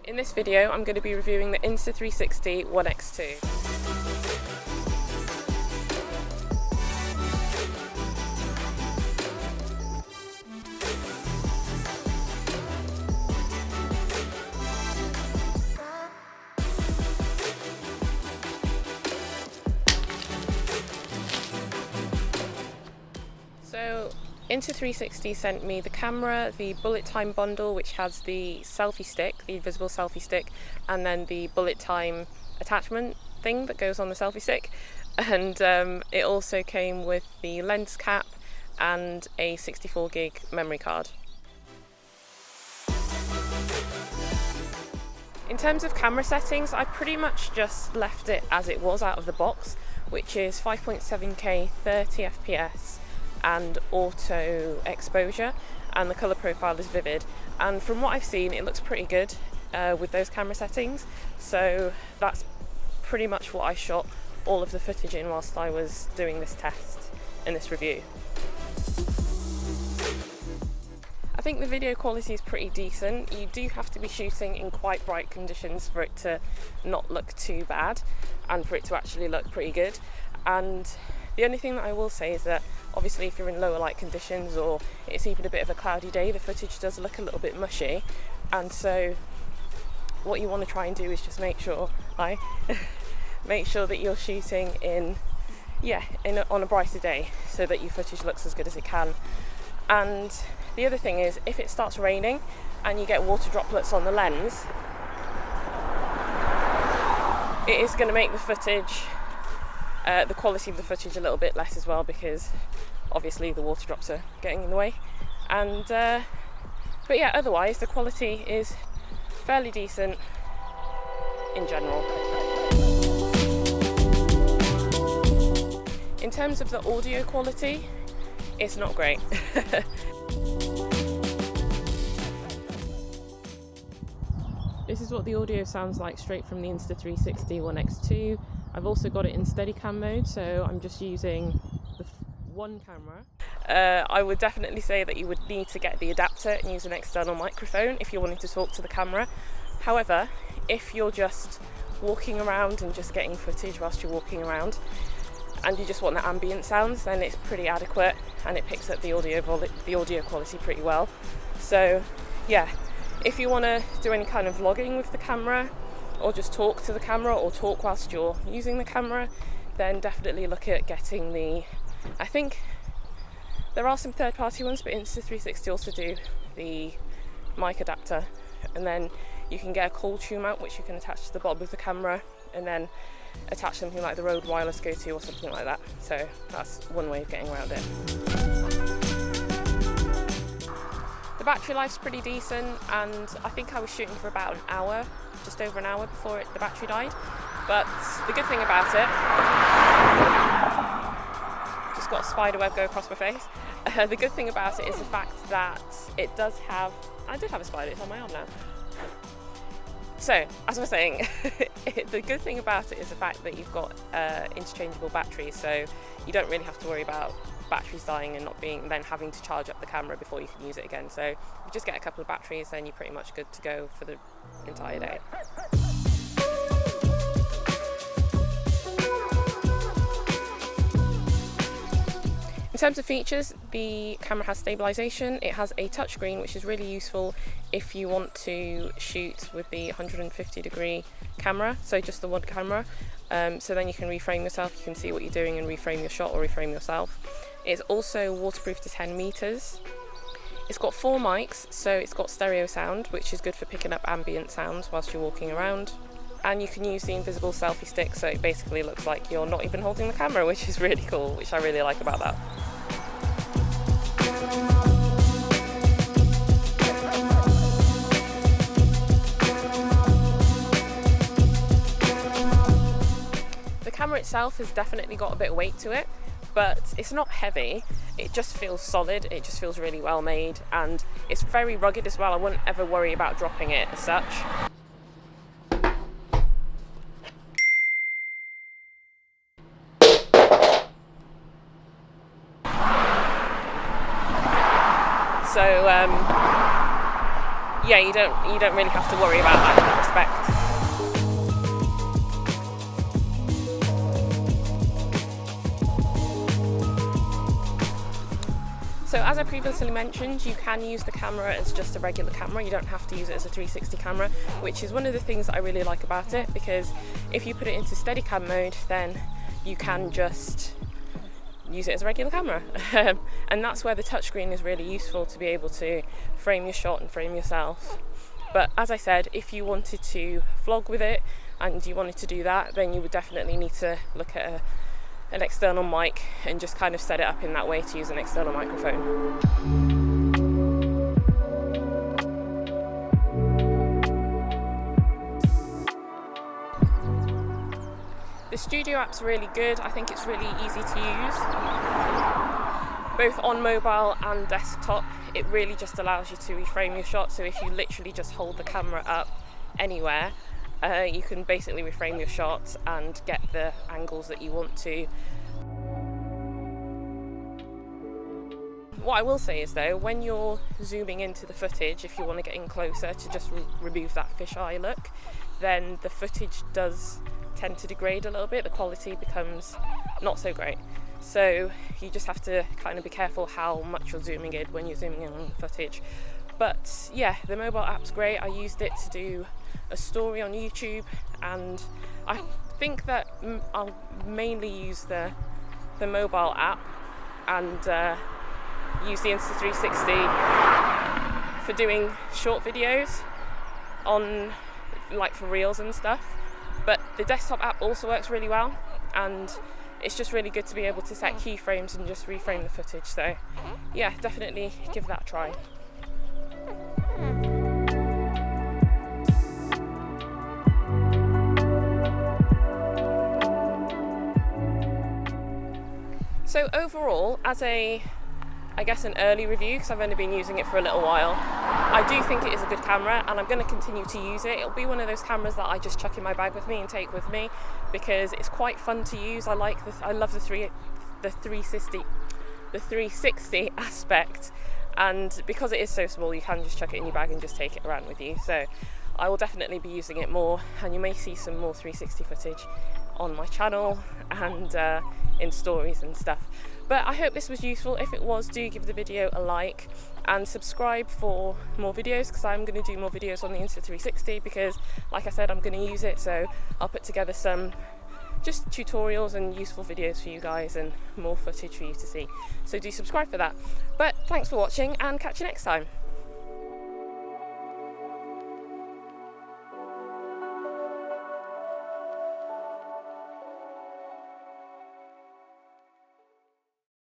In this video I'm going to be reviewing the Insta360 ONE X2. So Insta360 sent me the camera, the bullet time bundle which has the selfie stick, the invisible selfie stick, and then the bullet time attachment thing that goes on the selfie stick, and it also came with the lens cap and a 64 gig memory card. In terms of camera settings, I pretty much just left it as it was out of the box, which is 5.7K 30 FPS and auto exposure, and the colour profile is vivid, and from what I've seen it looks pretty good with those camera settings, so that's pretty much what I shot all of the footage in whilst I was doing this test in this review. I think the video quality is pretty decent. You do have to be shooting in quite bright conditions for it to not look too bad and for it to actually look pretty good. And the only thing that I will say is that obviously if you're in lower light conditions or it's even a bit of a cloudy day, the footage does look a little bit mushy, and so what you want to try and do is just make sure that you're shooting on a brighter day so that your footage looks as good as it can. And the other thing is, if it starts raining and you get water droplets on the lens, it is going to make the footage, the quality of the footage a little bit less as well, because obviously the water drops are getting in the way. And but yeah, otherwise the quality is fairly decent in general. In terms of the audio quality, it's not great. This is what the audio sounds like straight from the Insta360 ONE X2. I've also got it in Steadicam mode, so I'm just using the one camera. I would definitely say that you would need to get the adapter and use an external microphone if you're wanting to talk to the camera. However, if you're just walking around and just getting footage whilst you're walking around and you just want the ambient sounds, then it's pretty adequate and it picks up the audio quality pretty well. So yeah, if you want to do any kind of vlogging with the camera, or just talk to the camera, or talk whilst you're using the camera, then definitely look at getting I think there are some third-party ones, but Insta360 also do the mic adapter, and then you can get a cold shoe mount which you can attach to the bottom of the camera and then attach something like the Rode Wireless Go 2 or something like that. So that's one way of getting around it. The battery life's pretty decent, and I think I was shooting for about an hour, just over an hour before the battery died. But the good thing about it, just got a spider web go across my face. The good thing about it is the fact that it does have, I did have a spider, it's on my arm now. So, as I was saying, the good thing about it is the fact that you've got interchangeable batteries, so you don't really have to worry about batteries dying and then having to charge up the camera before you can use it again. So, if you just get a couple of batteries, then you're pretty much good to go for the entire day. In terms of features, the camera has stabilisation. It has a touchscreen, which is really useful if you want to shoot with the 150-degree camera, so just the one camera. So then you can reframe yourself, you can see what you're doing and reframe your shot or reframe yourself. It's also waterproof to 10 meters. It's got 4 mics, so it's got stereo sound, which is good for picking up ambient sounds whilst you're walking around. And you can use the invisible selfie stick, so it basically looks like you're not even holding the camera, which is really cool, which I really like about that. The camera itself has definitely got a bit of weight to it, but it's not heavy. It just feels solid, it just feels really well made, and it's very rugged as well. I wouldn't ever worry about dropping it as such. So yeah, you don't really have to worry about that in that respect. So as I previously mentioned, you can use the camera as just a regular camera. You don't have to use it as a 360 camera, which is one of the things that I really like about it, because if you put it into Steadicam mode, then you can just use it as a regular camera. And that's where the touchscreen is really useful, to be able to frame your shot and frame yourself. But as I said, if you wanted to vlog with it and you wanted to do that, then you would definitely need to look at an external mic and just kind of set it up in that way to use an external microphone. The Studio app's really good. I think it's really easy to use, both on mobile and desktop. It really just allows you to reframe your shot, so if you literally just hold the camera up anywhere, you can basically reframe your shot and get the angles that you want to. What I will say is though, when you're zooming into the footage, if you want to get in closer to just remove that fisheye look, then the footage does tend to degrade a little bit. The quality becomes not so great. So you just have to kind of be careful how much you're zooming in when you're zooming in on the footage. But yeah, the mobile app's great. I used it to do a story on YouTube, and I think that I'll mainly use the mobile app and use the Insta360 for doing short videos on, like, for reels and stuff. But the desktop app also works really well, and it's just really good to be able to set keyframes and just reframe the footage. So yeah, definitely give that a try. So overall, as I guess an early review, because I've only been using it for a little while, I do think it is a good camera, and I'm going to continue to use it. It'll be one of those cameras that I just chuck in my bag with me and take with me, because it's quite fun to use. I love the 360 aspect, and because it is so small, you can just chuck it in your bag and just take it around with you. So I will definitely be using it more, and you may see some more 360 footage on my channel and in stories and stuff. But I hope this was useful. If it was, do give the video a like and subscribe for more videos, because I'm going to do more videos on the Insta360, because like I said, I'm going to use it, so I'll put together some just tutorials and useful videos for you guys and more footage for you to see. So do subscribe for that. But thanks for watching, and catch you next time.